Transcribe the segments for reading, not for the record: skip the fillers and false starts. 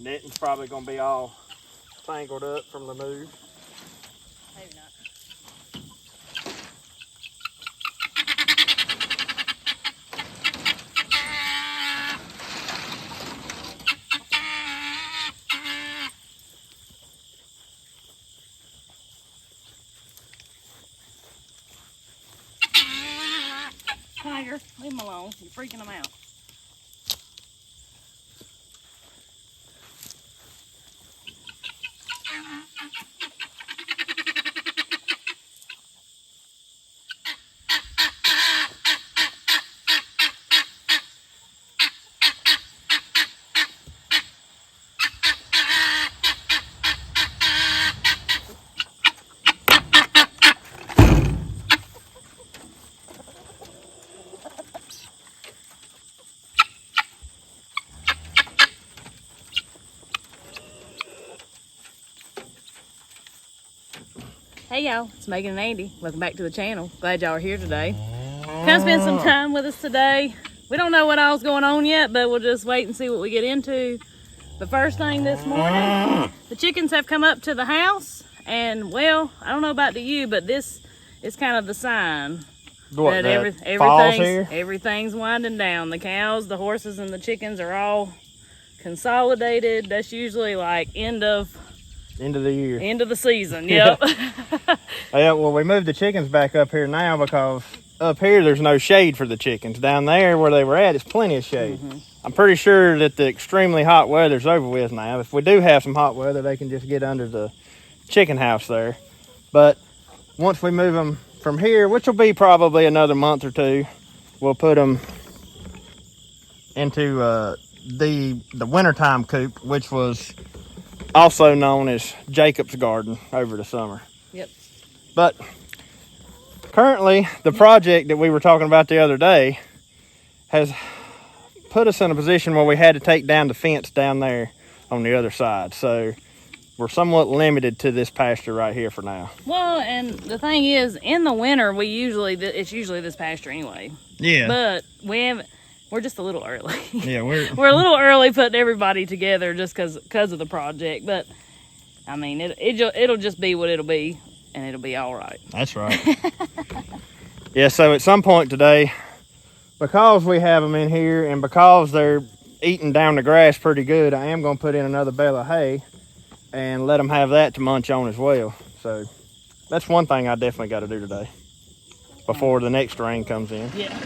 netting's probably gonna be all tangled up from the move. Maybe not. Tiger, leave him alone. You're freaking him out. Hey y'all, it's Megan and Andy. Welcome back to the channel. Glad y'all are here today. Kind of spend some time with us today. We don't know what all's going on yet, but we'll just wait and see what we get into. The first thing this morning, the chickens have come up to the house, and well, I don't know about you, but this is kind of the sign What, that everything's winding down. The cows, the horses, and the chickens are all consolidated. That's usually like end of the year. End of the season, yep. Yeah, well, we moved the chickens back up here now because up here there's no shade for the chickens. Down there where they were at, it's plenty of shade. I'm pretty sure that the extremely hot weather's over with now. If we do have some hot weather, they can just get under the chicken house there. But once we move them from here, which will be probably another month or two, we'll put them into the wintertime coop, which was also known as Jacob's garden over the summer. Yep. But currently, the project that we were talking about the other day has put us in a position where we had to take down the fence down there on the other side. So we're somewhat limited to this pasture right here for now. Well, and the thing is, in the winter, it's usually this pasture anyway. Yeah. But we're just a little early. Yeah, we're a little early putting everybody together just because of the project. But I mean, it'll just be what it'll be, and it'll be all right. That's right. Yeah. So at some point today, because we have them in here and because they're eating down the grass pretty good, I am going to put in another bale of hay and let them have that to munch on as well. So that's one thing I definitely got to do today before the next rain comes in. Yeah.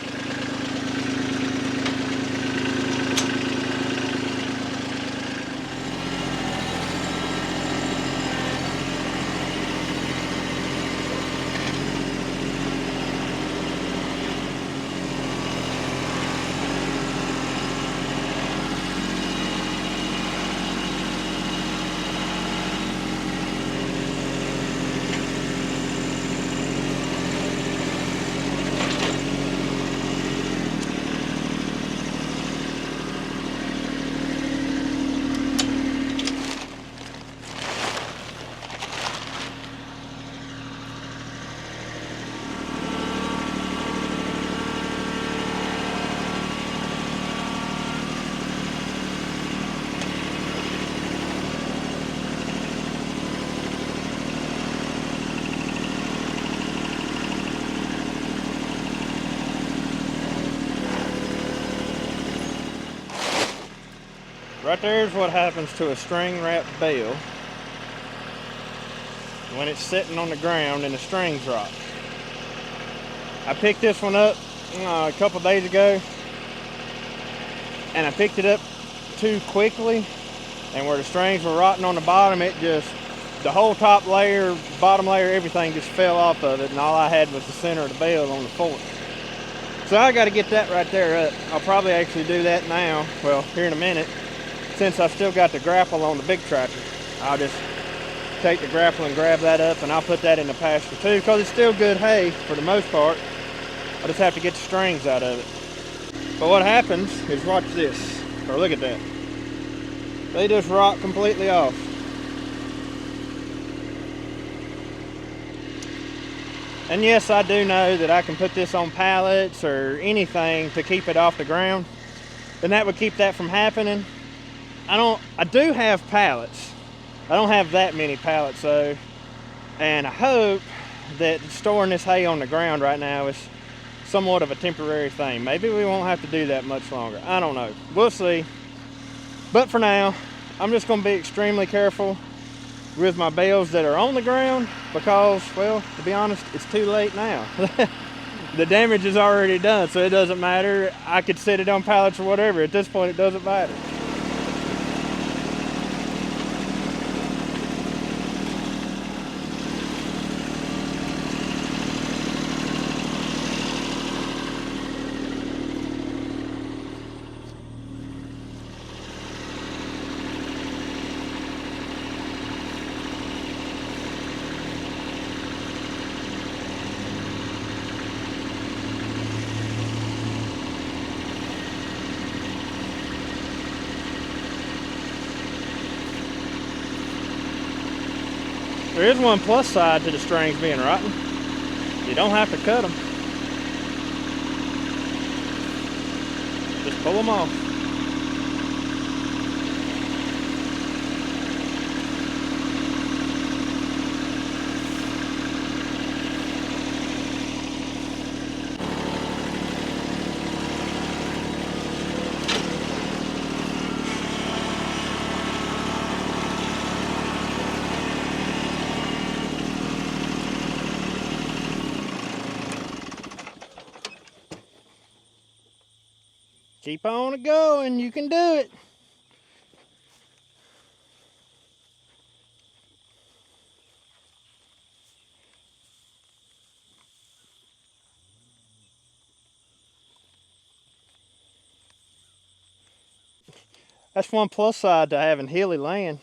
Right there's what happens to a string wrapped bale when it's sitting on the ground and the strings rot. I picked this one up a couple days ago, and I picked it up too quickly, and where the strings were rotting on the bottom, the whole top layer, bottom layer, everything just fell off of it, and all I had was the center of the bale on the fork. So I got to get that right there up. I'll probably actually do that now, well, here in a minute. Since I've still got the grapple on the big tractor, I'll just take the grapple and grab that up, and I'll put that in the pasture too, because it's still good hay for the most part. I just have to get the strings out of it. But what happens is, watch this, or look at that. They just rot completely off. And yes, I do know that I can put this on pallets or anything to keep it off the ground, and that would keep that from happening. I do have pallets. I don't have that many pallets though, and I hope that storing this hay on the ground right now is somewhat of a temporary thing. Maybe we won't have to do that much longer. I don't know. We'll see. But for now, I'm just going to be extremely careful with my bales that are on the ground because, well, to be honest, it's too late now. The damage is already done, so it doesn't matter. I could set it on pallets or whatever. At this point, it doesn't matter. There is one plus side to the strings being rotten. You don't have to cut them. Just pull them off. Keep on it going, you can do it. That's one plus side to having hilly land.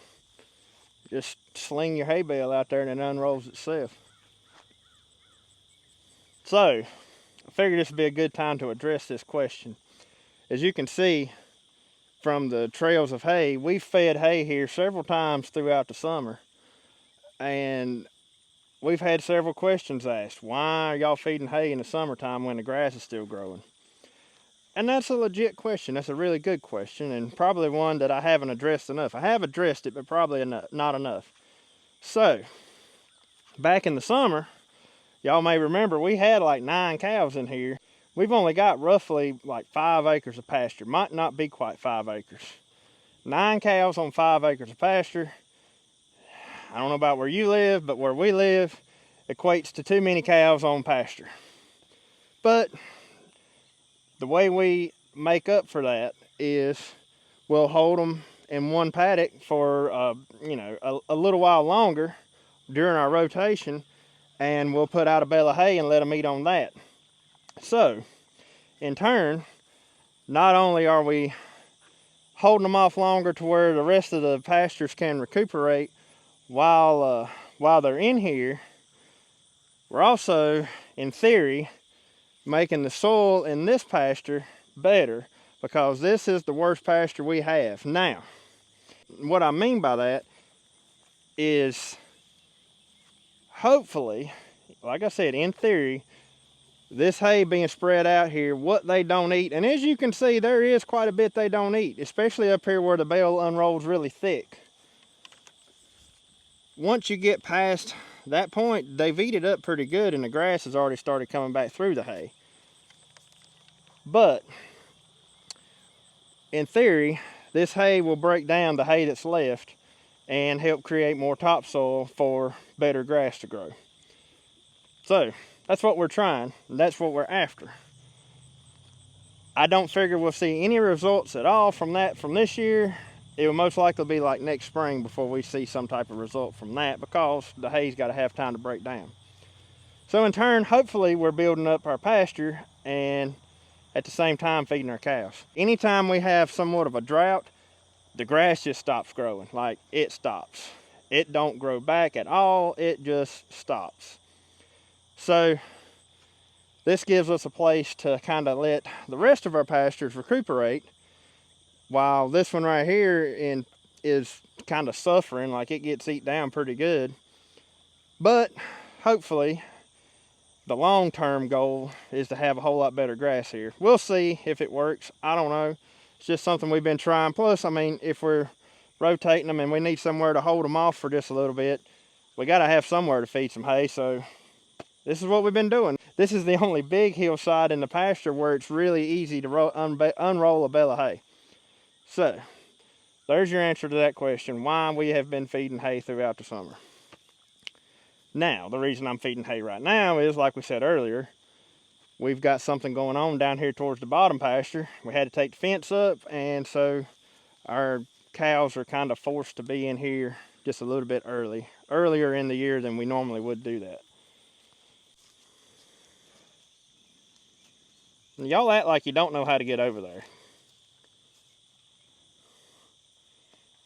Just sling your hay bale out there and it unrolls itself. So, I figured this would be a good time to address this question. As you can see from the trails of hay, we've fed hay here several times throughout the summer. And we've had several questions asked. Why are y'all feeding hay in the summertime when the grass is still growing? And that's a legit question. That's a really good question, and probably one that I haven't addressed enough. I have addressed it, but probably not enough. So, back in the summer, y'all may remember we had like 9 cows in here. We've only got roughly like 5 acres of pasture. Might not be quite 5 acres. 9 cows on 5 acres of pasture. I don't know about where you live, but where we live equates to too many cows on pasture. But the way we make up for that is we'll hold them in one paddock for a little while longer during our rotation, and we'll put out a bale of hay and let them eat on that. So, in turn, not only are we holding them off longer to where the rest of the pastures can recuperate while they're in here, we're also, in theory, making the soil in this pasture better, because this is the worst pasture we have. Now, what I mean by that is, hopefully, like I said, in theory, this hay being spread out here, what they don't eat, and as you can see, there is quite a bit they don't eat, especially up here where the bale unrolls really thick. Once you get past that point, they've eat it up pretty good, and the grass has already started coming back through the hay. But in theory, this hay will break down the hay that's left and help create more topsoil for better grass to grow. So that's what we're trying, and that's what we're after. I don't figure we'll see any results at all from that from this year. It will most likely be like next spring before we see some type of result from that, because the hay's got to have time to break down. So in turn, hopefully we're building up our pasture and at the same time feeding our cows. Anytime we have somewhat of a drought, the grass just stops growing. Like, it stops. It don't grow back at all. It just stops. So this gives us a place to kind of let the rest of our pastures recuperate, while this one right here is kind of suffering. Like, it gets eat down pretty good. But hopefully the long-term goal is to have a whole lot better grass here. We'll see if it works. I don't know. It's just something we've been trying. Plus, I mean, if we're rotating them and we need somewhere to hold them off for just a little bit, we got to have somewhere to feed some hay. So this is what we've been doing. This is the only big hillside in the pasture where it's really easy to unroll a bale of hay. So there's your answer to that question, why we have been feeding hay throughout the summer. Now, the reason I'm feeding hay right now is, like we said earlier, we've got something going on down here towards the bottom pasture. We had to take the fence up, and so our cows are kind of forced to be in here just a little bit earlier in the year than we normally would do that. Y'all act like you don't know how to get over there.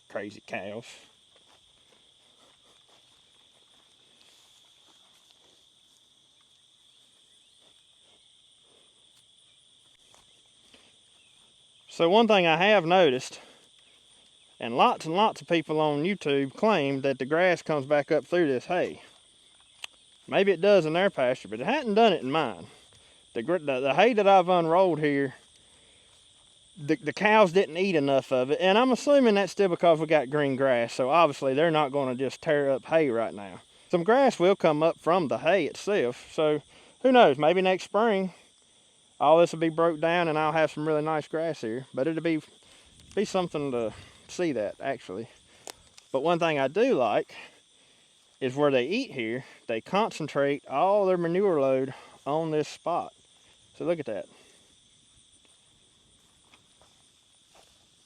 Crazy cows. So one thing I have noticed, and lots of people on YouTube claim that the grass comes back up through this hay. Maybe it does in their pasture, but it hadn't done it in mine. The hay that I've unrolled here, the cows didn't eat enough of it, and I'm assuming that's still because we got green grass, so obviously they're not going to just tear up hay right now. Some grass will come up from the hay itself, so who knows, maybe next spring all this will be broke down and I'll have some really nice grass here, but it'll be something to see that actually. But one thing I do like is where they eat here, they concentrate all their manure load on this spot. So look at that.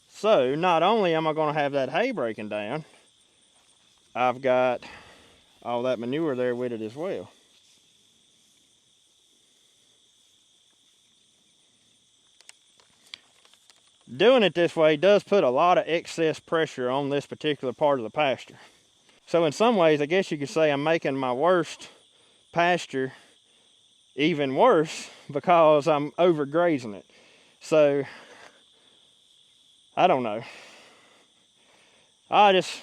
So not only am I going to have that hay breaking down, I've got all that manure there with it as well. Doing it this way does put a lot of excess pressure on this particular part of the pasture. So in some ways, I guess you could say I'm making my worst pasture even worse because I'm overgrazing it. So I don't know.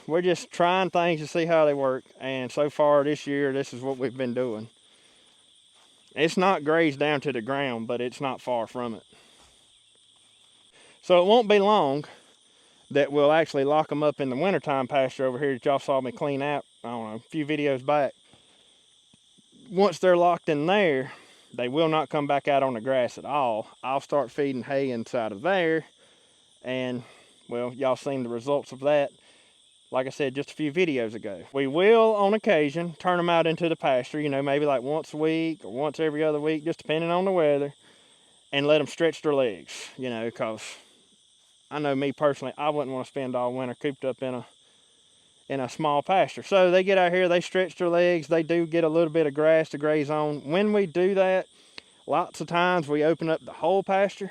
We're just trying things to see how they work, and so far this year, this is what we've been doing. It's not grazed down to the ground, but it's not far from it. So it won't be long that we'll actually lock them up in the wintertime pasture over here that y'all saw me clean out, I don't know, a few videos back. Once they're locked in there, they will not come back out on the grass at all. I'll start feeding hay inside of there, and well, y'all seen the results of that, like I said, just a few videos ago. We will, on occasion, turn them out into the pasture, you know, maybe like once a week or once every other week, just depending on the weather, and let them stretch their legs, you know, because I know me personally, I wouldn't want to spend all winter cooped up in a small pasture. So they get out here, they stretch their legs, they do get a little bit of grass to graze on. When we do that, lots of times we open up the whole pasture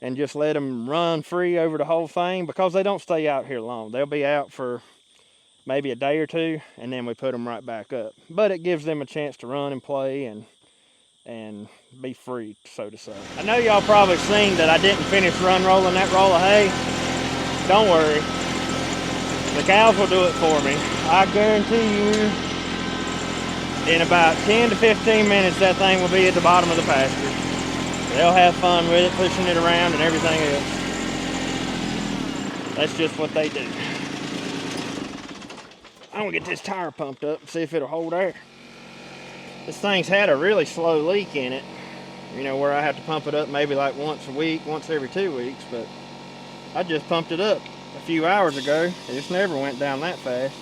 and just let them run free over the whole thing, because they don't stay out here long. They'll be out for maybe a day or two, and then we put them right back up. But it gives them a chance to run and play and be free, so to say. I know y'all probably seen that I didn't finish rolling that roll of hay. Don't worry. The cows will do it for me. I guarantee you, in about 10 to 15 minutes, that thing will be at the bottom of the pasture. They'll have fun with it, pushing it around and everything else. That's just what they do. I'm gonna get this tire pumped up and see if it'll hold air. This thing's had a really slow leak in it, you know, where I have to pump it up maybe like once a week, once every 2 weeks, but I just pumped it up a few hours ago. It just never went down that fast.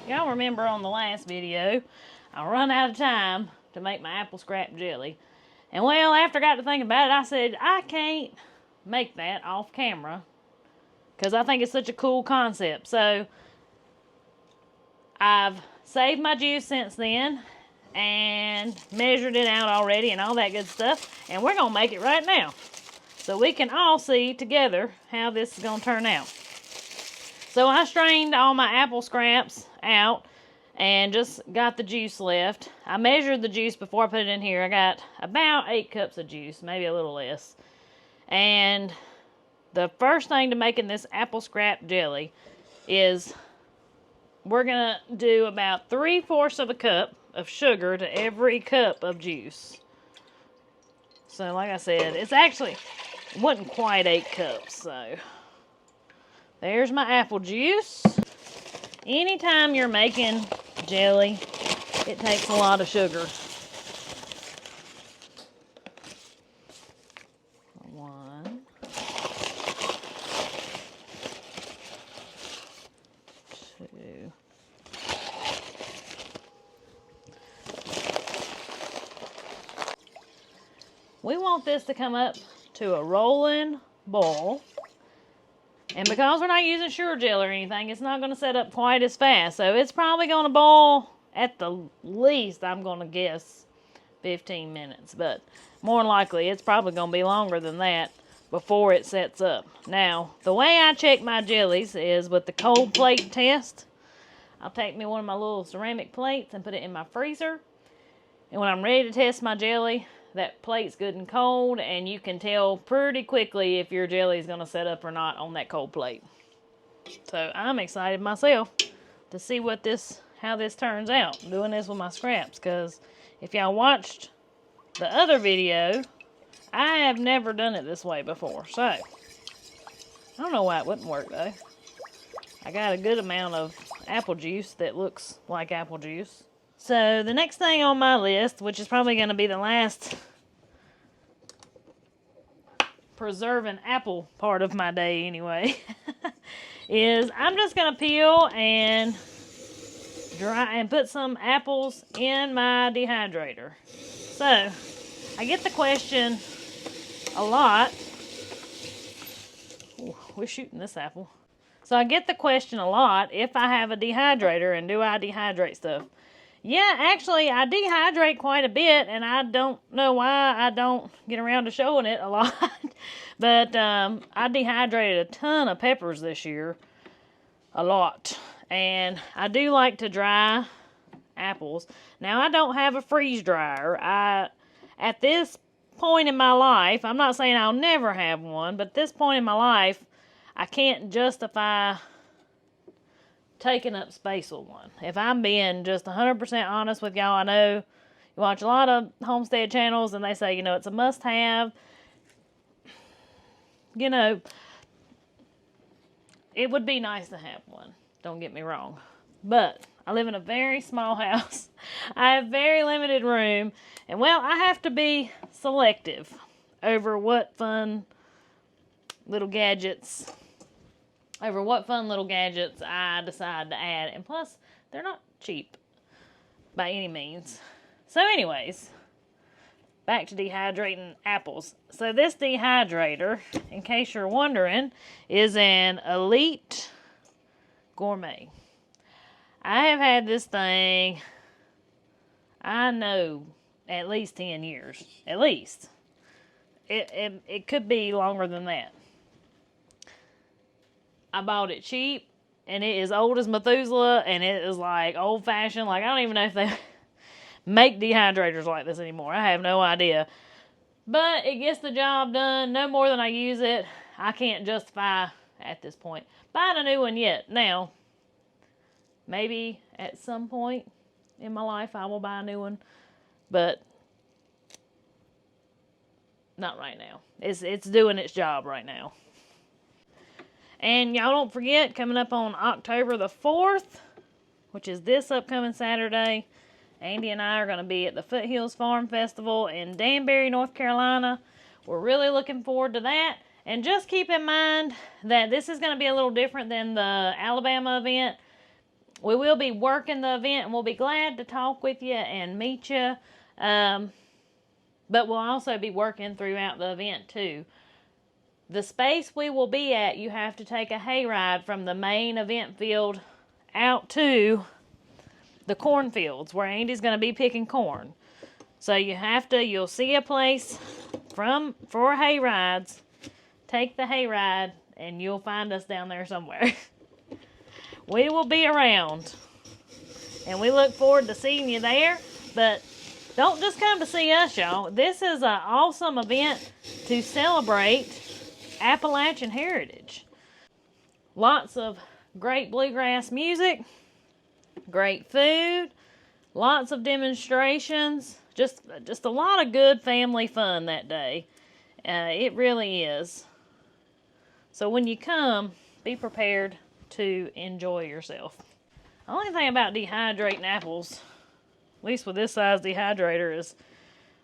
Y'all remember on the last video, I run out of time to make my apple scrap jelly. And well, after I got to thinking about it, I said, I can't make that off camera because I think it's such a cool concept. So I've saved my juice since then and measured it out already and all that good stuff. And we're going to make it right now so we can all see together how this is going to turn out. So I strained all my apple scraps out and just got the juice left. I measured the juice before I put it in here. I got about 8 cups of juice, maybe a little less. And the first thing to making this apple scrap jelly is we're going to do about 3/4 of a cup of sugar to every cup of juice. So like I said, it wasn't quite 8 cups. So there's my apple juice. Anytime you're making jelly, it takes a lot of sugar. 1, 2. We want this to come up to a rolling boil. And because we're not using Sure Gel or anything, it's not going to set up quite as fast. So it's probably going to boil at the least, I'm going to guess, 15 minutes. But more than likely, it's probably going to be longer than that before it sets up. Now, the way I check my jellies is with the cold plate test. I'll take me one of my little ceramic plates and put it in my freezer. And when I'm ready to test my jelly, that plate's good and cold, and you can tell pretty quickly if your jelly is going to set up or not on that cold plate. So I'm excited myself to see how this turns out, doing this with my scraps, because if y'all watched the other video, I have never done it this way before. So I don't know why it wouldn't work though. I got a good amount of apple juice that looks like apple juice. So the next thing on my list, which is probably going to be the last preserving apple part of my day anyway, is I'm just going to peel and dry and put some apples in my dehydrator. So I get the question a lot. Ooh, we're shooting this apple. So I get the question a lot if I have a dehydrator and do I dehydrate stuff. Yeah, actually, I dehydrate quite a bit, and I don't know why I don't get around to showing it a lot. But I dehydrated a ton of peppers this year. A lot. And I do like to dry apples. Now, I don't have a freeze dryer. At this point in my life, I'm not saying I'll never have one, but at this point in my life, I can't justify taking up space with one. If I'm being just 100% honest with y'all, I know you watch a lot of Homestead channels and they say, it's a must-have. It would be nice to have one. Don't get me wrong. But I live in a very small house. I have very limited room. And, I have to be selective over what fun little gadgets I decide to add. And plus, they're not cheap by any means. So anyways, back to dehydrating apples. So this dehydrator, in case you're wondering, is an Elite Gourmet. I have had this thing, I know, at least 10 years. At least. It could be longer than that. I bought it cheap, and it is old as Methuselah, and it is like old-fashioned. Like, I don't even know if they make dehydrators like this anymore. I have no idea. But it gets the job done. No more than I use it. I can't justify, at this point, buying a new one yet. Now, maybe at some point in my life I will buy a new one, but not right now. It's doing its job right now. And y'all don't forget, coming up on October the 4th, which is this upcoming Saturday, Andy and I are going to be at the Foothills Farm Festival in Danbury, North Carolina. We're really looking forward to that. And just keep in mind that this is going to be a little different than the Alabama event. We will be working the event, and we'll be glad to talk with you and meet you. But we'll also be working throughout the event, too. The space we will be at, you have to take a hayride from the main event field out to the cornfields where Andy's going to be picking corn. So you'll see a place for hayrides. Take the hayride and you'll find us down there somewhere. we will be around. And we look forward to seeing you there. But don't just come to see us, y'all. This is an awesome event to celebrate Appalachian heritage. Lots of great bluegrass music, great food, lots of demonstrations, just a lot of good family fun that day. It really is. So when you come, be prepared to enjoy yourself. The only thing about dehydrating apples, at least with this size dehydrator, is,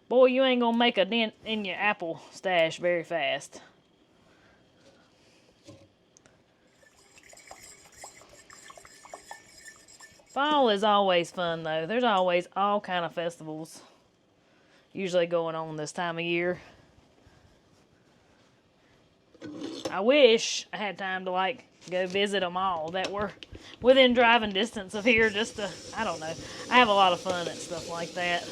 boy, you ain't gonna make a dent in your apple stash very fast. Fall is always fun, though. There's always all kind of festivals usually going on this time of year. I wish I had time to, like, go visit them all that were within driving distance of here, just to, I don't know. I have a lot of fun at stuff like that.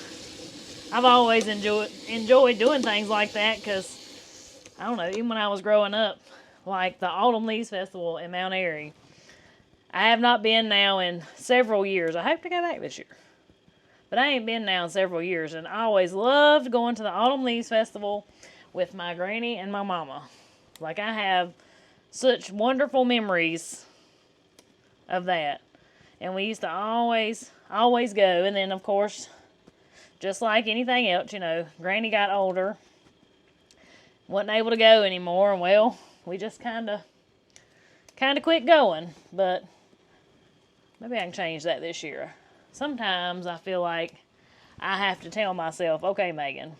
I've always enjoyed doing things like that because, I don't know, even when I was growing up, like the Autumn Leaves Festival in Mount Airy, I have not been now in several years. I hope to go back this year. But I ain't been now in several years. And I always loved going to the Autumn Leaves Festival with my granny and my mama. Like, I have such wonderful memories of that. And we used to always go. And then, of course, just like anything else, you know, granny got older. Wasn't able to go anymore. And, well, we just kind of quit going. But maybe I can change that this year. Sometimes I feel like I have to tell myself, okay, Megan,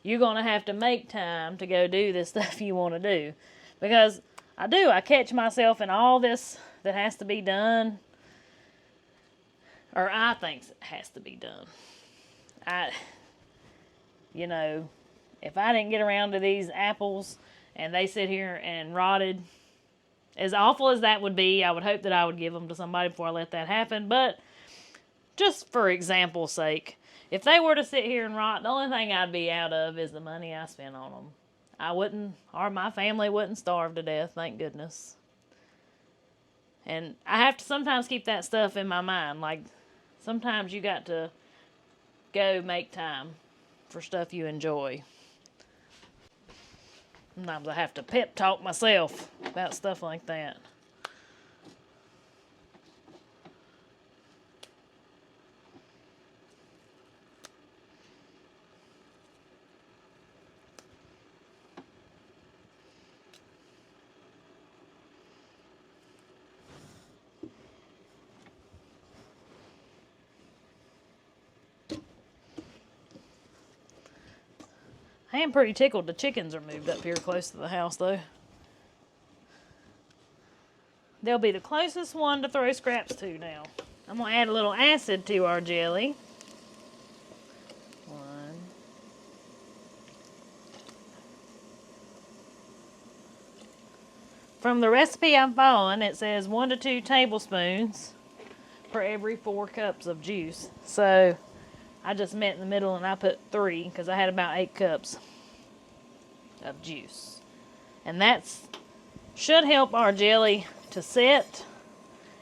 you're going to have to make time to go do this stuff you want to do. Because I do. I catch myself in all this that has to be done. Or I think it has to be done. You know, if I didn't get around to these apples and they sit here and rotted, as awful as that would be, I would hope that I would give them to somebody before I let that happen. But just for example's sake, if they were to sit here and rot, the only thing I'd be out of is the money I spent on them. I wouldn't, or my family wouldn't starve to death, thank goodness. And I have to sometimes keep that stuff in my mind. Like, sometimes you got to go make time for stuff you enjoy. Sometimes I have to pep talk myself about stuff like that. I am pretty tickled the chickens are moved up here close to the house, though. They'll be the closest one to throw scraps to now. I'm going to add a little acid to our jelly. One. From the recipe I'm following, it says 1 to 2 tablespoons for every 4 cups of juice. So I just met in the middle and I put 3 because I had about 8 cups of juice. And that should help our jelly to set.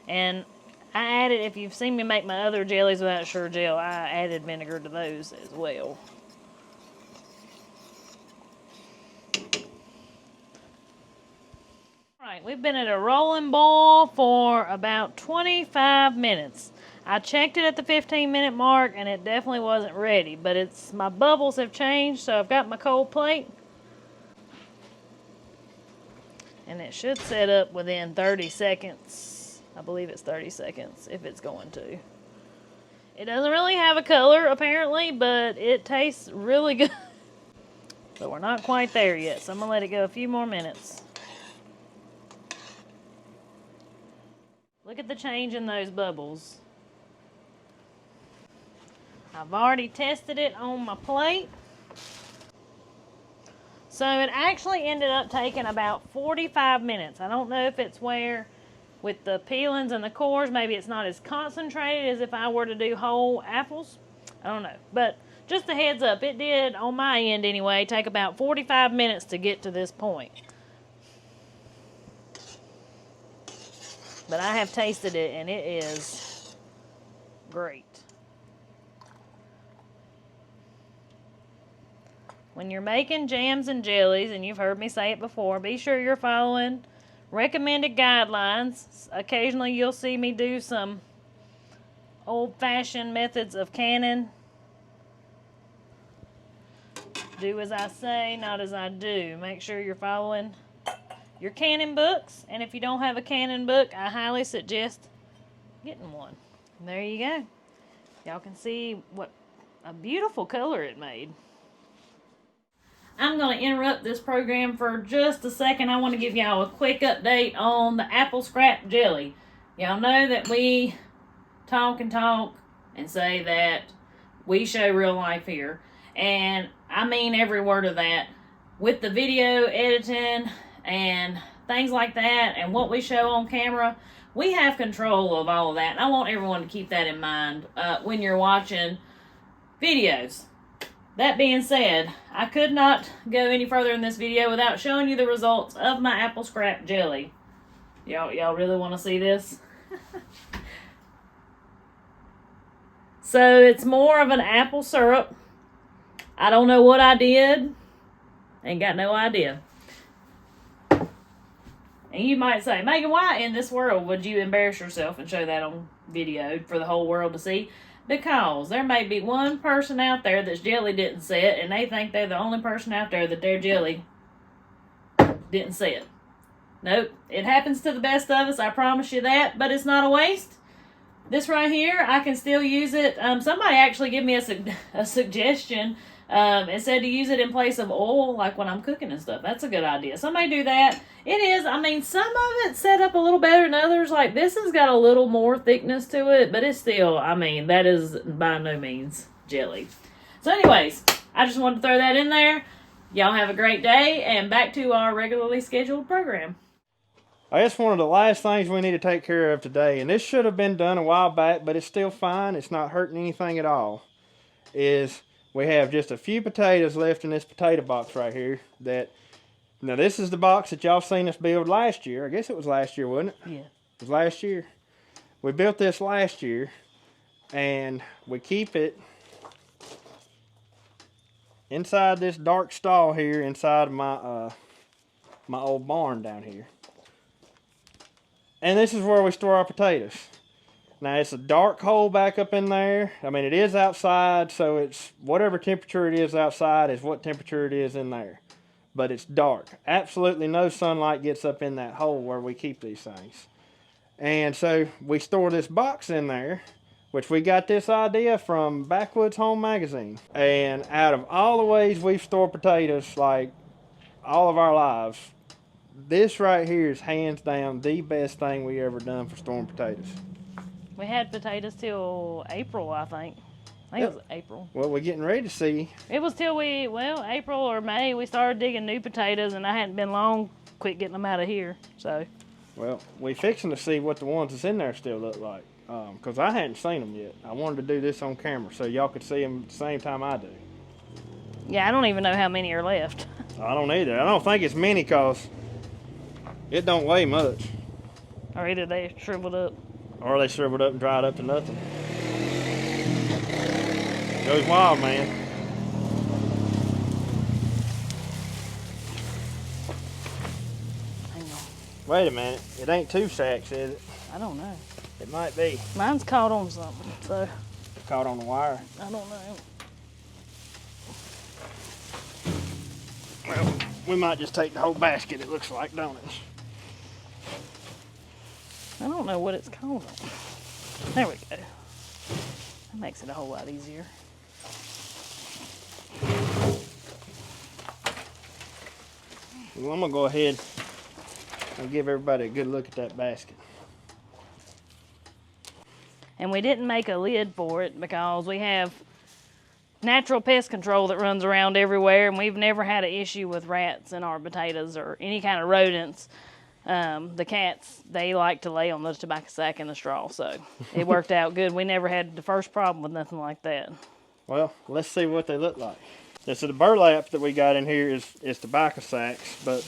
And I added, if you've seen me make my other jellies without sure gel, I added vinegar to those as well. Alright, we've been at a rolling boil for about 25 minutes. I checked it at the 15-minute mark and it definitely wasn't ready, but my bubbles have changed, so I've got my cold plate. And it should set up within 30 seconds. I believe it's 30 seconds if it's going to. It doesn't really have a color apparently, but it tastes really good. But we're not quite there yet, so I'm going to let it go a few more minutes. Look at the change in those bubbles. I've already tested it on my plate. So it actually ended up taking about 45 minutes. I don't know if it's where with the peelings and the cores, maybe it's not as concentrated as if I were to do whole apples. I don't know. But just a heads up, it did, on my end anyway, take about 45 minutes to get to this point. but I have tasted it and it is great. When you're making jams and jellies, and you've heard me say it before, be sure you're following recommended guidelines. Occasionally you'll see me do some old-fashioned methods of canning. Do as I say, not as I do. Make sure you're following your canning books, and if you don't have a canning book, I highly suggest getting one. And there you go. Y'all can see what a beautiful color it made. I'm going to interrupt this program for just a second. I want to give y'all a quick update on the apple scrap jelly. Y'all know that we talk and say that we show real life here. And I mean every word of that. With the video editing and things like that and what we show on camera, we have control of all of that. And I want everyone to keep that in mind when you're watching videos. That being said, I could not go any further in this video without showing you the results of my apple scrap jelly. Y'all really want to see this? So it's more of an apple syrup. I don't know what I did. Ain't got no idea. And you might say, Megan, why in this world would you embarrass yourself and show that on video for the whole world to see? Because there may be one person out there that's jelly didn't set, and they think they're the only person out there that their jelly didn't set. Nope, it happens to the best of us, I promise you that, but it's not a waste. This right here, I can still use it. Somebody actually gave me a suggestion and said to use it in place of oil, like when I'm cooking and stuff. That's a good idea. Somebody do that. It is, I mean, some of it's set up a little better than others. Like this has got a little more thickness to it, but it's still, I mean, that is by no means jelly. So anyways, I just wanted to throw that in there. Y'all have a great day, and back to our regularly scheduled program. I guess one of the last things we need to take care of today, and this should have been done a while back, but it's still fine, it's not hurting anything at all, is we have just a few potatoes left in this potato box right here. Now this is the box that y'all seen us build last year. I guess it was last year, wasn't it? Yeah. It was last year. We built this last year, and we keep it inside this dark stall here inside of my old barn down here. And this is where we store our potatoes. Now it's a dark hole back up in there. I mean, it is outside, so it's whatever temperature it is outside is what temperature it is in there. But it's dark. Absolutely no sunlight gets up in that hole where we keep these things. And so we store this box in there, which we got this idea from Backwoods Home Magazine. And out of all the ways we've stored potatoes, like all of our lives, this right here is hands down the best thing we ever done for storing potatoes. We had potatoes till April, I think. It was April. Well, we're getting ready to see. It was till April or May, we started digging new potatoes, and I hadn't been long quit getting them out of here, so. Well, we fixing to see what the ones that's in there still look like, because I hadn't seen them yet. I wanted to do this on camera so y'all could see them at the same time I do. Yeah, I don't even know how many are left. I don't either. I don't think it's many because it don't weigh much. Or either they shriveled up. Or they shriveled up and dried up to nothing. Goes wild, man. Hang on. Wait a minute. It ain't 2 sacks, is it? I don't know. It might be. Mine's caught on something, so. Caught on the wire. I don't know. Well, we might just take the whole basket, it looks like, don't it? I don't know what it's called. There we go. That makes it a whole lot easier. Well, I'm gonna go ahead and give everybody a good look at that basket. And we didn't make a lid for it because we have natural pest control that runs around everywhere, and we've never had an issue with rats in our potatoes or any kind of rodents. The cats, they like to lay on the tobacco sack and the straw, so it worked out good. We never had the first problem with nothing like that. Well, let's see what they look like. Yeah, so the burlap that we got in here is tobacco sacks, but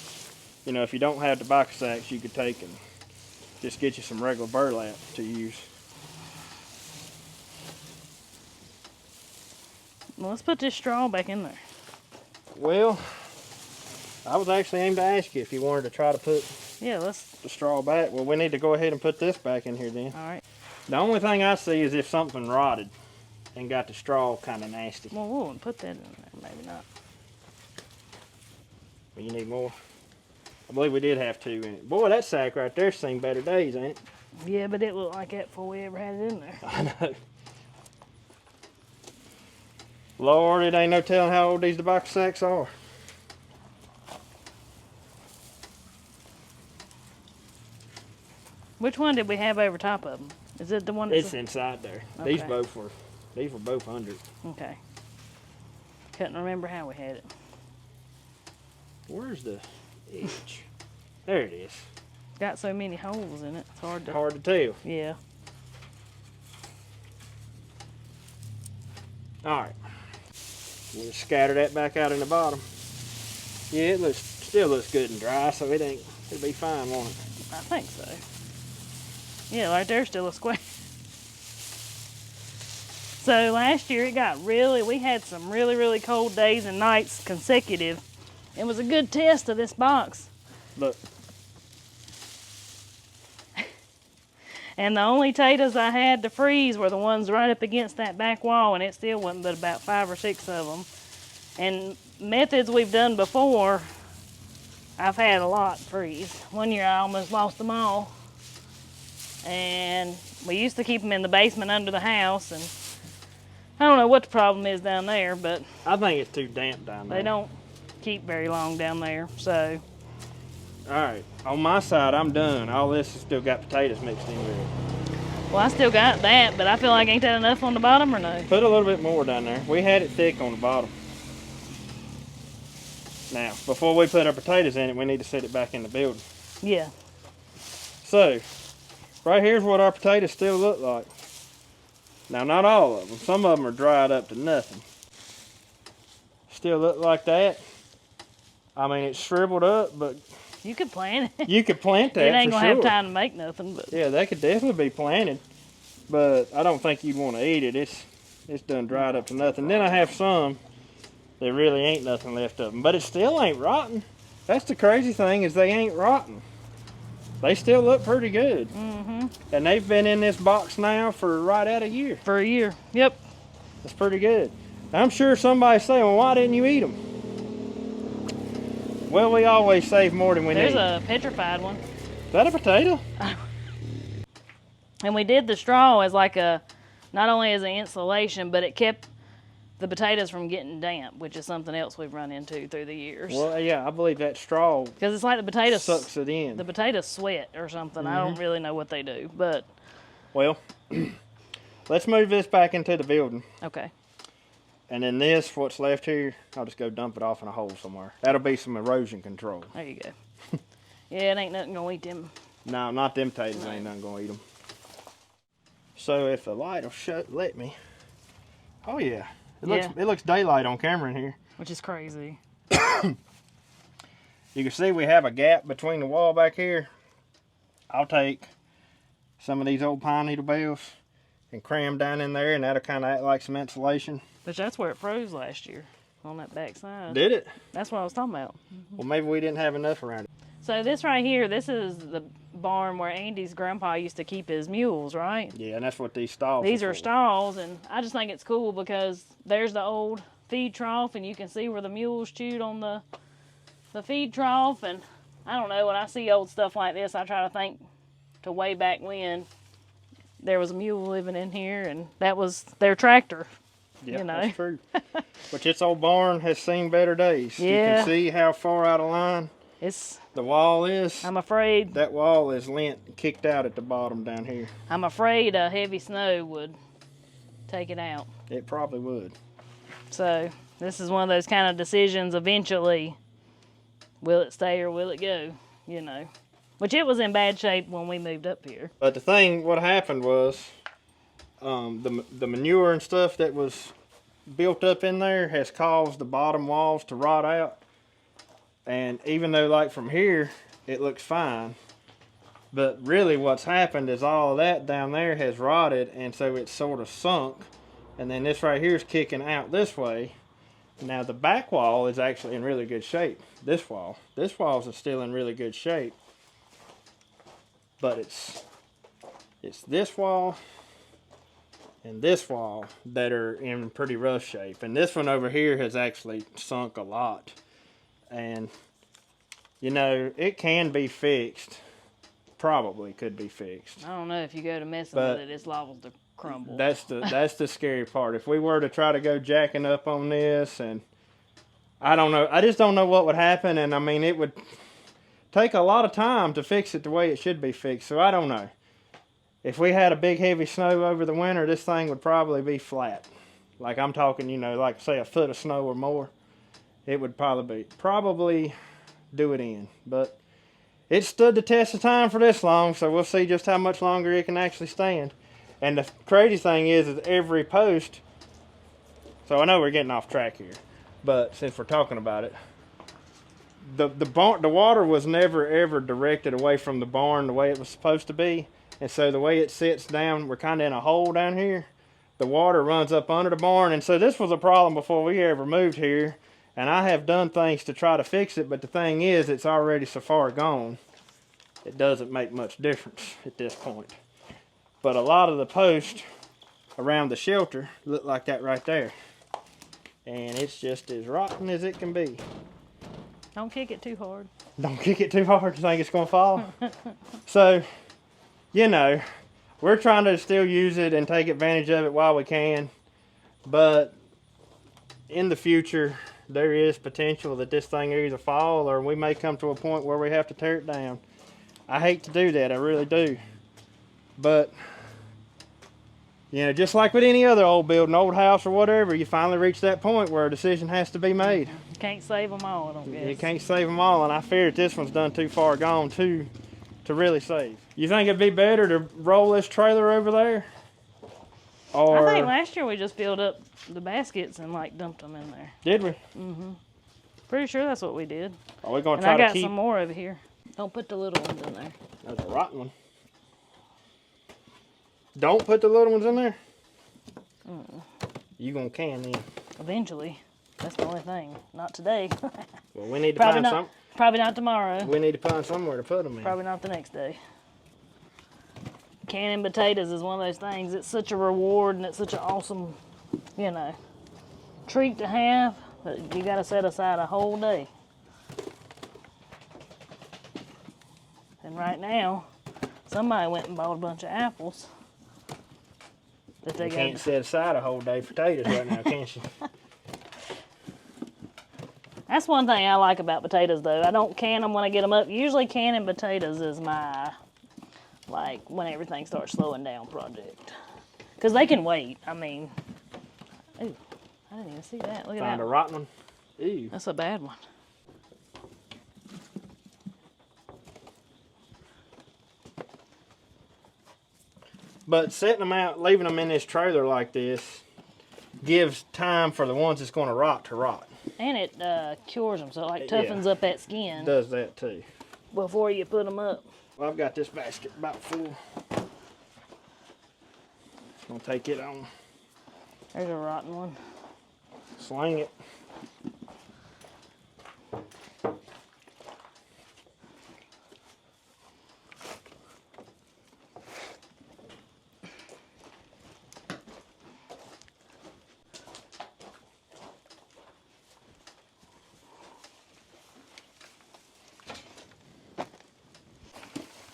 you know, if you don't have tobacco sacks, you could take and Just get you some regular burlap to use. Well, let's put this straw back in there. Well, I was actually aimed to ask you if you wanted to try to put the straw back. Well, we need to go ahead and put this back in here then. All right. The only thing I see is if something rotted and got the straw kind of nasty. Well, we won't put that in there. Maybe not. Well, you need more? I believe we did have 2 in it. Boy, that sack right there's seen better days, ain't it? Yeah, but it looked like that before we ever had it in there. I know. Lord, it ain't no telling how old these tobacco sacks are. Which one did we have over top of them? Is it the one that's... It's inside there. Okay. These were both under it. Okay. Couldn't remember how we had it. Where's the edge? There it is. Got so many holes in it, it's hard to tell. Yeah. Alright. We'll scatter that back out in the bottom. Yeah, it still looks good and dry, so it'll be fine, won't it? I think so. Yeah, right there's still a square. So last year we had some really cold days and nights consecutive. It was a good test of this box. Look. And the only potatoes I had to freeze were the ones right up against that back wall, and it still wasn't but about 5 or 6 of them. And methods we've done before, I've had a lot freeze. One year I almost lost them all. And we used to keep them in the basement under the house, and I don't know what the problem is down there, but I think it's too damp down there. They don't keep very long down there, so. Alright, on my side, I'm done. All this has still got potatoes mixed in with it. Well, I still got that, but I feel like ain't that enough on the bottom or no? Put a little bit more down there. We had it thick on the bottom. Now, before we put our potatoes in it, we need to set it back in the building. Yeah. So, right here's what our potatoes still look like. Now, not all of them. Some of them are dried up to nothing. Still look like that. I mean, it's shriveled up, but you could plant it. You could plant that, it ain't for gonna sure. have time to make nothing, but yeah, they could definitely be planted, but I don't think you'd want to eat it. It's done dried up to nothing. Then I have some that really ain't nothing left of them, but it still ain't rotten. That's the crazy thing, is they ain't rotten. They still look pretty good. Mm-hmm. And they've been in this box now for right at a year. For a year, yep. That's pretty good. I'm sure somebody's saying, well, why didn't you eat them? Well, we always save more than we need. There's a petrified one. Is that a potato? And we did the straw as like not only as an insulation, but it kept the potatoes from getting damp, which is something else we've run into through the years. Well, yeah, I believe that straw because it's like the potatoes sucks it in. The potatoes sweat or something. Mm-hmm. I don't really know what they do, but well, let's move this back into the building. Okay. And then this, what's left here, I'll just go dump it off in a hole somewhere. That'll be some erosion control. There you go. Yeah, it ain't nothing gonna eat them. No, not them potatoes. No. Ain't nothing gonna eat them. So if the light will let me. Oh yeah. It looks daylight on camera in here. Which is crazy. You can see we have a gap between the wall back here. I'll take some of these old pine needle bales and cram down in there, and that'll kind of act like some insulation. But that's where it froze last year, on that back side. Did it? That's what I was talking about. Mm-hmm. Well, maybe we didn't have enough around it. So this right here, this is the barn where Andy's grandpa used to keep his mules, right? Yeah, and that's what these stalls These are are for. stalls, and I just think it's cool because there's the old feed trough, and you can see where the mules chewed on the feed trough. And I don't know, when I see old stuff like this, I try to think to way back when there was a mule living in here, and that was their tractor. Yeah, you know? That's true. But this old barn has seen better days. Yeah. You can see how far out of line the wall is. I'm afraid that wall is kicked out at the bottom down here. I'm afraid a heavy snow would take it out. It probably would. So this is one of those kind of decisions eventually. Will it stay or will it go? You know. Which it was in bad shape when we moved up here. But the thing, what happened was, the manure and stuff that was built up in there has caused the bottom walls to rot out. And even though, like, from here it looks fine, But really what's happened is all of that down there has rotted, and so it's sort of sunk. And then this right here is kicking out this way. Now the back wall is actually in really good shape. This wall's still in really good shape. But it's this wall and this wall that are in pretty rough shape. And this one over here has actually sunk a lot. And you know, it can be fixed. Probably could be fixed. I don't know, if you go to messing with it, it's liable to crumble. That's the scary part. If we were to try to go jacking up on this, and I don't know, I just don't know what would happen. And I mean, it would take a lot of time to fix it the way it should be fixed. So I don't know. If we had a big heavy snow over the winter, this thing would probably be flat. Like I'm talking, you know, like say a foot of snow or more. It would probably do it in. But it stood the test of time for this long, so we'll see just how much longer it can actually stand. And the crazy thing is every post, so I know we're getting off track here, but since we're talking about it, the water was never ever directed away from the barn the way it was supposed to be. And so the way it sits down, we're kind of in a hole down here. The water runs up under the barn, and so this was a problem before we ever moved here. And I have done things to try to fix it, but the thing is, it's already so far gone, it doesn't make much difference at this point. But a lot of the posts around the shelter look like that right there. And it's just as rotten as it can be. Don't kick it too hard. Don't kick it too hard, you think it's going to fall? So, you know, we're trying to still use it and take advantage of it while we can. But in the future, there is potential that this thing either fall, or we may come to a point where we have to tear it down. I hate to do that, I really do. But, you know, just like with any other old building, old house or whatever, you finally reach that point where a decision has to be made. You can't save them all, I don't guess. You can't save them all, and I fear that this one's done too far gone to really save. You think it'd be better to roll this trailer over there? Or, I think last year we just filled up the baskets and like dumped them in there. Did we? Mm-hmm. Pretty sure that's what we did. Are we going to try try to keep... I got some more over here. Don't put the little ones in there. That's a rotten one. Don't put the little ones in there? You gonna can then. Eventually. That's the only thing. Not today. Well, we need to find some. Probably not tomorrow. We need to find somewhere to put them in. Probably not the next day. Canning potatoes is one of those things. It's such a reward and it's such an awesome, you know, treat to have. But you got to set aside a whole day. And right now, somebody went and bought a bunch of apples. That they can't set aside a whole day for potatoes right now, can she? That's one thing I like about potatoes, though. I don't can them when I get them up. Usually canning potatoes is my, like, when everything starts slowing down project. Because they can wait. I mean, ooh, I didn't even see that. Look at that. Find a rotten one. Ew. That's a bad one. But setting them out, leaving them in this trailer like this, gives time for the ones that's going to rot. And it cures them, so it like toughens up that skin. It does that too. Before you put them up. Well, I've got this basket about full. Gonna take it on. There's a rotten one. Sling it.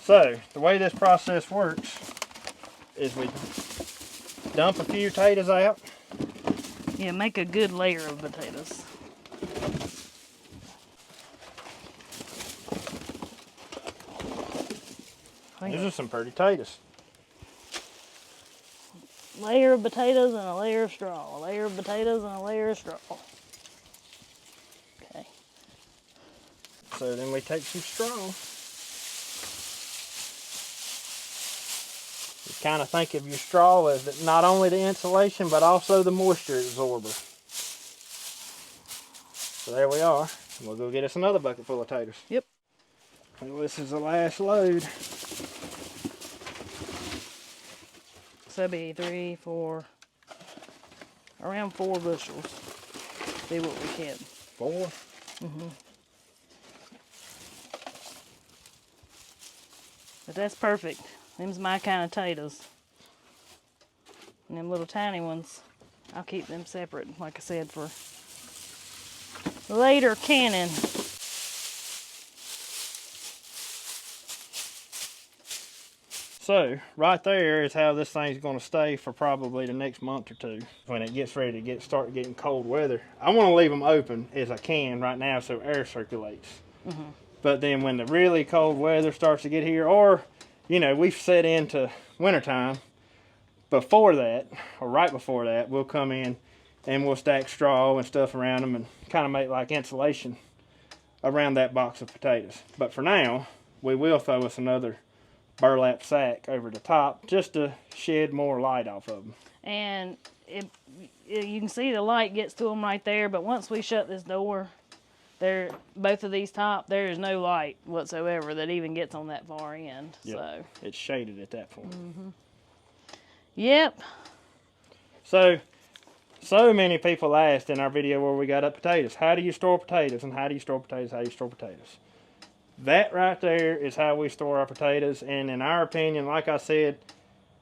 So, the way this process works is we dump a few potatoes out. Yeah, make a good layer of potatoes. These are some pretty potatoes. Layer of potatoes and a layer of straw. A layer of potatoes and a layer of straw. Okay. So then we take some straw. You kind of think of your straw as not only the insulation, but also the moisture absorber. So there we are. We'll go get us another bucket full of taters. Yep. Well, this is the last load. So that'd be 3, 4, around 4 bushels. See what we get. 4? Mm-hmm. But that's perfect. Them's my kind of potatoes. And them little tiny ones, I'll keep them separate, like I said, for later canning. So, right there is how this thing's going to stay for probably the next month or 2. When it gets ready to start getting cold weather, I want to leave them open as I can right now so air circulates. Mm-hmm. But then when the really cold weather starts to get here, or, you know, we've set into wintertime, before that, or right before that, we'll come in and we'll stack straw and stuff around them and kind of make like insulation around that box of potatoes. But for now, we will throw us another burlap sack over the top just to shed more light off of them. And you can see the light gets to them right there, but once we shut this door, both of these top, there is no light whatsoever that even gets on that far end. Yep. So it's shaded at that point. Mm-hmm. Yep. So many people asked in our video where we got up potatoes, how do you store potatoes, and how do you store potatoes, how do you store potatoes? That right there is how we store our potatoes, and in our opinion, like I said,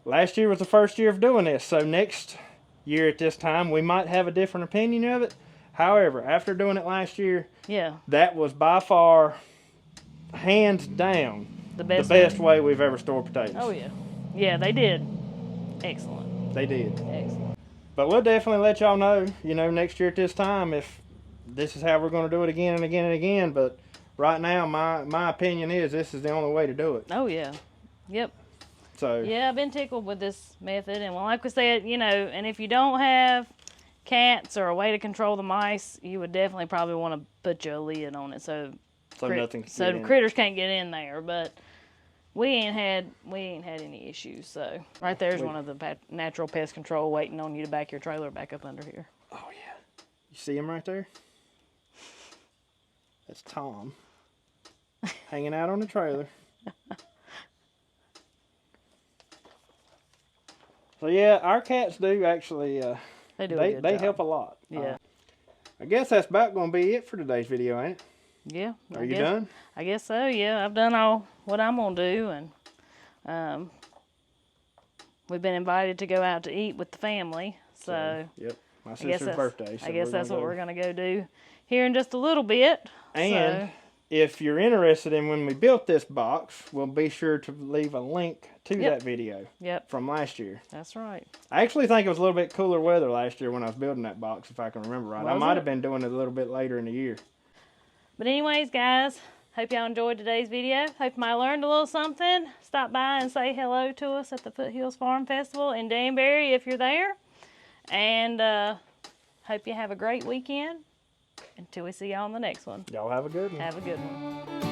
last year was the first year of doing this, so next year at this time we might have a different opinion of it. However, after doing it last year, yeah, that was by far, hands down, the best way we've ever stored potatoes. Oh yeah. Yeah, they did. Excellent. They did. Excellent. But we'll definitely let y'all know, you know, next year at this time if this is how we're going to do it again and again and again. But right now, my opinion is this is the only way to do it. Oh, yeah. Yep. So yeah, I've been tickled with this method. And well, like we said, you know, and if you don't have cats or a way to control the mice, you would definitely probably want to put you a lid on it so critters can't get in there. But we ain't had any issues. So right there's one of the natural pest control waiting on you to back your trailer back up under here. Oh yeah, you see him right there? That's Tom hanging out on the trailer. So yeah, our cats do actually. They help a lot. Yeah. I guess that's about going to be it for today's video, ain't it? Yeah. Are you done? I guess so, yeah. I've done all what I'm going to do, and we've been invited to go out to eat with the family. So yep, my sister's birthday. So I guess that's what we're going to go do here in just a little bit. And if you're interested in when we built this box, we'll be sure to leave a link to that video from last year. That's right. I actually think it was a little bit cooler weather last year when I was building that box, if I can remember right. I might have been doing it a little bit later in the year. But anyways, guys, hope y'all enjoyed today's video. Hope you might have learned a little something. Stop by and say hello to us at the Foothills Farm Festival in Danbury if you're there. And hope you have a great weekend. Until we see y'all on the next one. Y'all have a good one. Have a good one.